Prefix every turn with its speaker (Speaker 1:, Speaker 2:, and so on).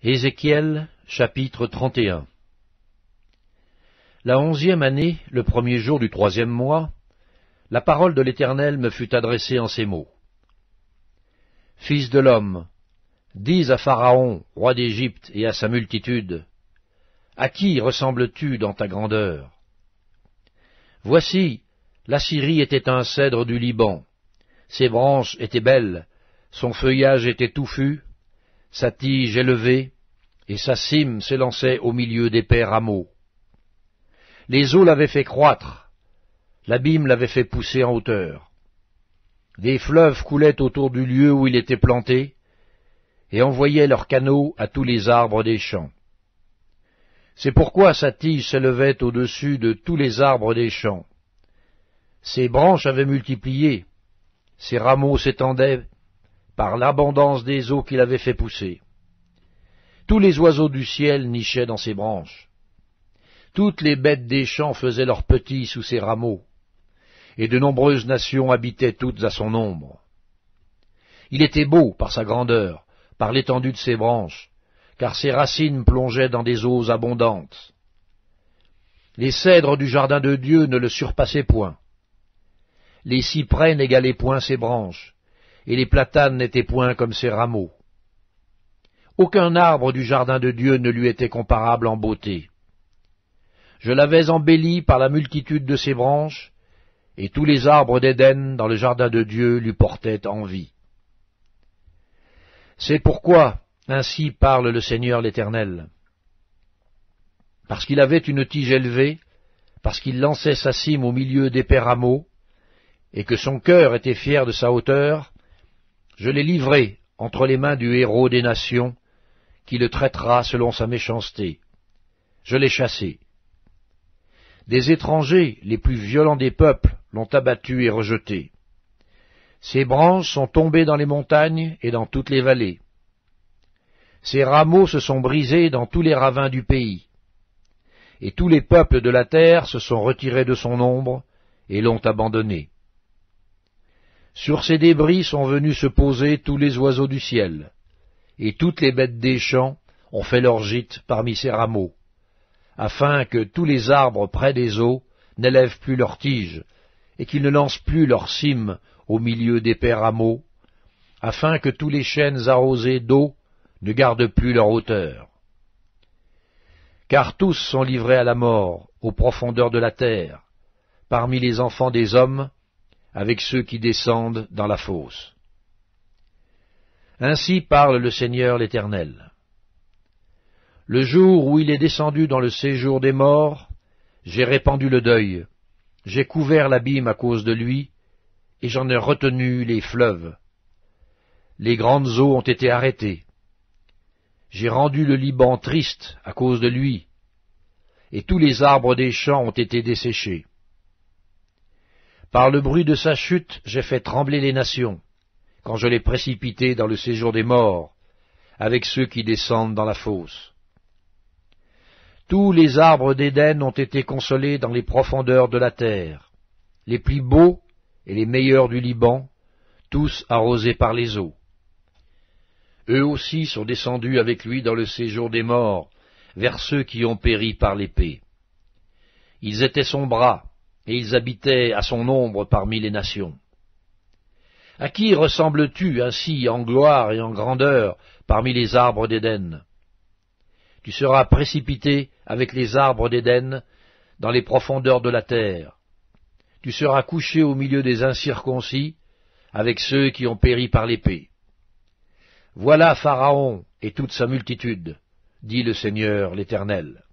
Speaker 1: Ézéchiel, chapitre 31. La 11e année, le premier jour du 3e mois, la parole de l'Éternel me fut adressée en ces mots. Fils de l'homme, dis à Pharaon, roi d'Égypte, et à sa multitude, à qui ressembles-tu dans ta grandeur? Voici, la Syrie était un cèdre du Liban, ses branches étaient belles, son feuillage était touffu, sa tige élevée, et sa cime s'élançait au milieu d'épais rameaux. Les eaux l'avaient fait croître, l'abîme l'avait fait pousser en hauteur. Des fleuves coulaient autour du lieu où il était planté, et envoyaient leurs canaux à tous les arbres des champs. C'est pourquoi sa tige s'élevait au-dessus de tous les arbres des champs. Ses branches avaient multiplié, ses rameaux s'étendaient par l'abondance des eaux qu'il avait fait pousser. Tous les oiseaux du ciel nichaient dans ses branches. Toutes les bêtes des champs faisaient leurs petits sous ses rameaux, et de nombreuses nations habitaient toutes à son ombre. Il était beau par sa grandeur, par l'étendue de ses branches, car ses racines plongeaient dans des eaux abondantes. Les cèdres du jardin de Dieu ne le surpassaient point. Les cyprès n'égalaient point ses branches, et les platanes n'étaient point comme ses rameaux. Aucun arbre du jardin de Dieu ne lui était comparable en beauté. Je l'avais embelli par la multitude de ses branches, et tous les arbres d'Éden dans le jardin de Dieu lui portaient envie. C'est pourquoi, ainsi parle le Seigneur l'Éternel. Parce qu'il avait une tige élevée, parce qu'il lançait sa cime au milieu d'épais rameaux, et que son cœur était fier de sa hauteur, je l'ai livré entre les mains du héros des nations, qui le traitera selon sa méchanceté. Je l'ai chassé. Des étrangers, les plus violents des peuples, l'ont abattu et rejeté. Ses branches sont tombées dans les montagnes et dans toutes les vallées. Ses rameaux se sont brisés dans tous les ravins du pays. Et tous les peuples de la terre se sont retirés de son ombre et l'ont abandonné. Sur ces débris sont venus se poser tous les oiseaux du ciel, et toutes les bêtes des champs ont fait leur gîte parmi ses rameaux, afin que tous les arbres près des eaux n'élèvent plus leurs tiges, et qu'ils ne lancent plus leurs cimes au milieu d'épais rameaux, afin que tous les chênes arrosés d'eau ne gardent plus leur hauteur. Car tous sont livrés à la mort, aux profondeurs de la terre, parmi les enfants des hommes, avec ceux qui descendent dans la fosse. Ainsi parle le Seigneur l'Éternel. Le jour où il est descendu dans le séjour des morts, j'ai répandu le deuil, j'ai couvert l'abîme à cause de lui, et j'en ai retenu les fleuves. Les grandes eaux ont été arrêtées. J'ai rendu le Liban triste à cause de lui, et tous les arbres des champs ont été desséchés. Par le bruit de sa chute, j'ai fait trembler les nations, quand je l'ai précipité dans le séjour des morts, avec ceux qui descendent dans la fosse. Tous les arbres d'Éden ont été consolés dans les profondeurs de la terre, les plus beaux et les meilleurs du Liban, tous arrosés par les eaux. Eux aussi sont descendus avec lui dans le séjour des morts, vers ceux qui ont péri par l'épée. Ils étaient son bras, et ils habitaient à son ombre parmi les nations. À qui ressembles-tu ainsi en gloire et en grandeur parmi les arbres d'Éden? Tu seras précipité avec les arbres d'Éden dans les profondeurs de la terre. Tu seras couché au milieu des incirconcis avec ceux qui ont péri par l'épée. Voilà Pharaon et toute sa multitude, dit le Seigneur l'Éternel.